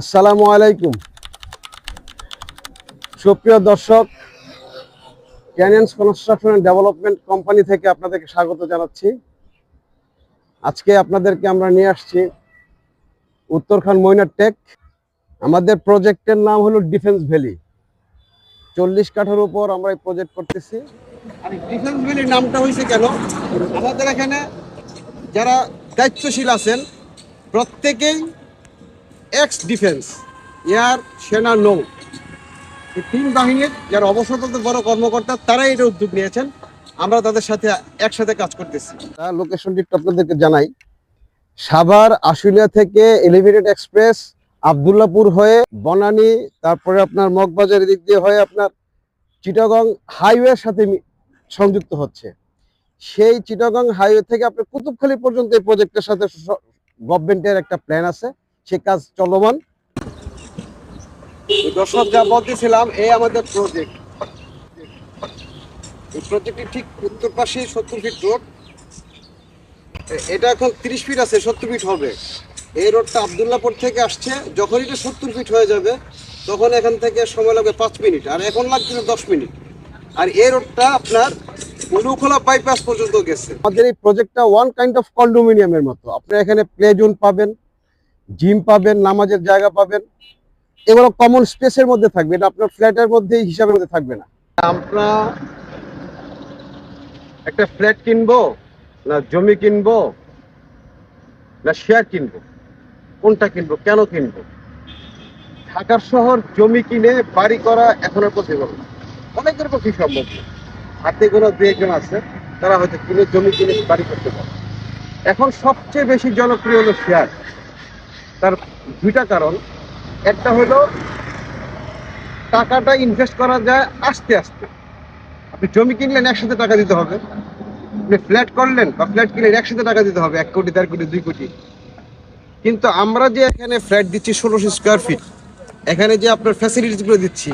আসসালামু আলাইকুম সুপ্রিয় দর্শক, ক্যানিয়ন্স কনস্ট্রাকশন এন্ড ডেভেলপমেন্ট কোম্পানি থেকে আপনাদেরকে স্বাগত জানাচ্ছি। আজকে আপনাদেরকে আমরা নিয়ে আসছি উত্তরখান মইনার টেক। আমাদের প্রজেক্টের নাম হলো ডিফেন্স ভ্যালি। 40 কাঠার উপর আমরা এই প্রজেক্ট করতেছি। আর ডিফেন্স ভ্যালির নামটা হয়েছে কেন, আমাদের এখানে যারা দায়িত্বশীল আছেন প্রত্যেকেই এক্স ডিফেন্স, এয়ার, সেনা, নৌ, এই তিন বাহিনীর যারা অবসরপ্রাপ্ত বড় কর্মকর্তা তারাই এটা উদ্যোগ নিয়েছেন। আমরা তাদের সাথে একসাথে কাজ করতেছি। লোকেশনটি একটু আপনাদেরকে জানাই। সাভার আশুলিয়া থেকে এলিভেটেড এক্সপ্রেস আবদুল্লাপুর হয়ে বনানী, তারপরে আপনার মগবাজারের দিক দিয়ে হয়ে আপনার চিটাগং হাইওয়ের সাথে সংযুক্ত হচ্ছে। সেই চিটাগং হাইওয়ে থেকে আপনার কুতুবখালী পর্যন্ত এই প্রজেক্টের সাথে গভর্নমেন্টের একটা প্ল্যান আছে, সে কাজ চলমান। দর্শক, যা বলতেছিলাম, এই আমাদের প্রজেক্ট। এই প্রজেক্টটি ঠিক উত্তর পাশে 70 ফিট রোড। এটা এখন 30 ফিট আছে, 70 ফিট হবে। এই রোডটা আবদুল্লাপুর থেকে আসছে। যখন এটা 70 ফিট হয়ে যাবে তখন এখান থেকে সময় লাগবে 5 মিনিট, আর এখন লাগছিল 10 মিনিট। আর এই রোডটা আপনার মনুখোলা বাইপাস পর্যন্ত গেছে। আমাদের এই প্রজেক্টটা ওয়ান কাইন্ড অফ কন্ডোমিনিয়ামের মতো। আপনি এখানে প্লে জোন পাবেন, জিম পাবেন, নামাজের জায়গা পাবেন। এগুলো কমন স্পেসের মধ্যে থাকবে, এটা আপনার ফ্ল্যাটের মধ্যে হিসাবের মধ্যে থাকবে না। আমরা একটা ফ্ল্যাট কিনবো না জমি কিনবো না শেয়ার কিনবো, কোনটা কিনবো, কেন কিনবো? ঢাকার শহর জমি কিনে বাড়ি করা এখন আর পসিবল না, অনেকের পক্ষে সম্ভব না। হাতে গোনা দু একজন আছে তারা হয়তো কিনে জমি কিনে বাড়ি করতে পারে। এখন সবচেয়ে বেশি জনপ্রিয় হলো শেয়ার। তার দুইটা কারণ। একটা হলো টাকাটা ইনভেস্ট করা যায় আস্তে আস্তে। আপনি জমি কিনলেন একসাথে টাকা দিতে হবে, আপনি ফ্ল্যাট করলেন বা ফ্ল্যাট কিনলেন একসাথে টাকা দিতে হবে, 1 কোটি, 1.5 কোটি, 2 কোটি। কিন্তু আমরা যে এখানে ফ্ল্যাট দিচ্ছি 1600 স্কোয়ার ফিট, এখানে যে আপনার ফ্যাসিলিটিসগুলো দিচ্ছি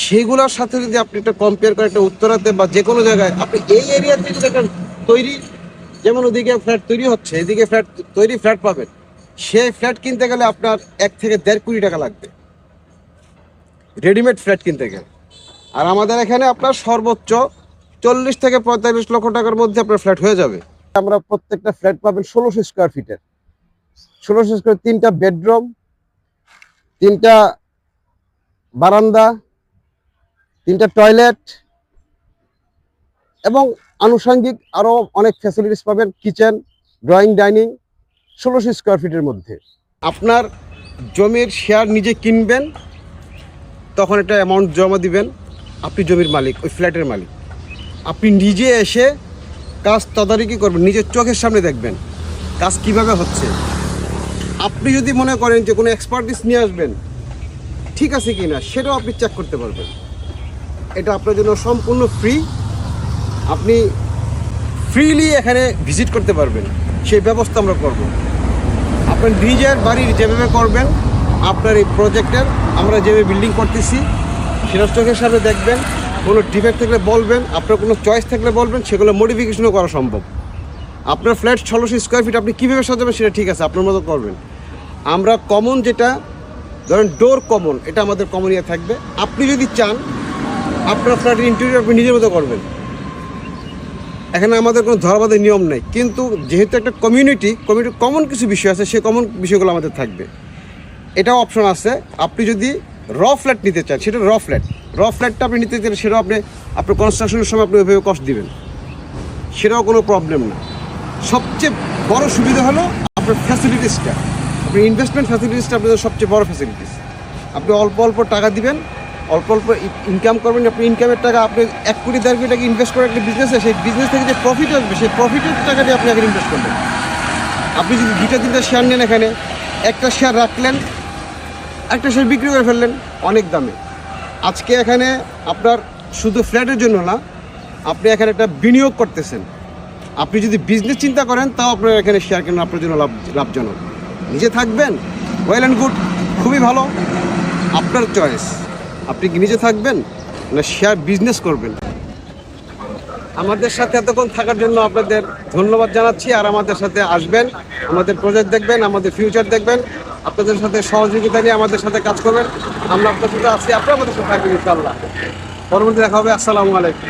সেগুলোর সাথে যদি আপনি একটা কম্পেয়ার করেন, একটা উত্তরাতে বা যে কোনো জায়গায় আপনি এই এরিয়াতে যদি একটা তৈরি, যেমন ওদিকে ফ্ল্যাট তৈরি হচ্ছে, এদিকে ফ্ল্যাট পাবেন, সেই ফ্ল্যাট কিনতে গেলে আপনার 1 থেকে 1.5 কোটি টাকা লাগবে রেডিমেড ফ্ল্যাট কিনতে গেলে। আর আমাদের এখানে আপনার সর্বোচ্চ 40 থেকে 45 লক্ষ টাকার মধ্যে আপনার ফ্ল্যাট হয়ে যাবে। আমরা প্রত্যেকটা ফ্ল্যাট পাবেন 1600 স্কোয়ার ফিটের। 1600 স্কোয়ার, 3টা বেডরুম, 3টা বারান্দা, 3টা টয়লেট এবং আনুষঙ্গিক আরো অনেক ফ্যাসিলিটিস পাবেন, কিচেন, ড্রয়িং, ডাইনিং, 1600 স্কোয়ার ফিটের মধ্যে। আপনার জমির শেয়ার নিজে কিনবেন, তখন একটা অ্যামাউন্ট জমা দিবেন, আপনি জমির মালিক, ওই ফ্ল্যাটের মালিক। আপনি নিজে এসে কাজ তদারকি করবেন, নিজের চোখের সামনে দেখবেন কাজ কিভাবে হচ্ছে। আপনি যদি মনে করেন যে কোনো এক্সপার্টিস নিয়ে আসবেন, ঠিক আছে কি না সেটাও আপনি চেক করতে পারবেন। এটা আপনার জন্য সম্পূর্ণ ফ্রি। আপনি ফ্রিলি এখানে ভিজিট করতে পারবেন, সেই ব্যবস্থা আমরা করব। আপনার নিজের বাড়ির যেভাবে করবেন, আপনার এই প্রজেক্টের আমরা যেভাবে বিল্ডিং করতেছি সেটা চোখের সামনে দেখবেন। কোনো ডিফেক্ট থাকলে বলবেন, আপনার কোনো চয়েস থাকলে বলবেন, সেগুলো মডিফিকেশনও করা সম্ভব। আপনার ফ্ল্যাট 1600 স্কোয়ার ফিট আপনি কীভাবে সাজাবেন সেটা ঠিক আছে, আপনার মতো করবেন। আমরা কমন যেটা ধরেন ডোর কমন, এটা আমাদের কমনই থাকবে। আপনি যদি চান আপনার ফ্ল্যাটের ইন্টেরিয়র আপনি নিজের মতো করবেন, এখানে আমাদের কোনো ধরাবাঁধের নিয়ম নেই। কিন্তু যেহেতু একটা কমিউনিটি কমন কিছু বিষয় আছে, সেই কমন বিষয়গুলো আমাদের থাকবে। এটাও অপশন আছে। আপনি যদি র ফ্ল্যাট নিতে চান, সেটা র ফ্ল্যাটটা আপনি নিতে চান, সেটাও আপনার কনস্ট্রাকশনের সময় আপনি ওইভাবে কস্ট দিবেন, সেটাও কোনো প্রবলেম না। সবচেয়ে বড় সুবিধা হলো আপনার ফ্যাসিলিটিসটা, আপনার ইনভেস্টমেন্ট ফ্যাসিলিটিসটা আপনাদের সবচেয়ে বড় ফ্যাসিলিটিস। আপনি অল্প অল্প টাকা দিবেন, অল্প অল্প ইনকাম করবেন। আপনি ইনকামের টাকা আপনি 1 কোটি 1.5 কোটি টাকা ইনভেস্ট করে একটা বিজনেসে, সেই বিজনেস থেকে যে প্রফিট আসবে সেই প্রফিটের টাকা দিয়ে আপনি আগে ইনভেস্ট করবেন। আপনি যদি 2-3টা শেয়ার নেন, এখানে একটা শেয়ার রাখলেন, একটা শেয়ার বিক্রি করে ফেললেন অনেক দামে। আজকে এখানে আপনার শুধু ফ্ল্যাটের জন্য না, আপনি এখানে একটা বিনিয়োগ করতেছেন। আপনি যদি বিজনেস চিন্তা করেন তাও আপনার এখানে শেয়ার কেনা আপনার জন্য লাভজনক। নিজে থাকবেন, ওয়েল অ্যান্ড গুড, খুবই ভালো, আপনার চয়েস। আপনি কি নিজে থাকবেন না শেয়ার বিজনেস করবেন? আমাদের সাথে এতক্ষণ থাকার জন্য আপনাদের ধন্যবাদ জানাচ্ছি। আর আমাদের সাথে আসবেন, আমাদের প্রজেক্ট দেখবেন, আমাদের ফিউচার দেখবেন। আপনাদের সাথে সহযোগিতা নিয়ে আমাদের সাথে কাজ করবেন। আমরা আপনার সাথে আছি, আপনারা আমাদের সাথে থাকবেন ইনশাআল্লাহ। পরবর্তী দেখা হবে। আসসালামু আলাইকুম।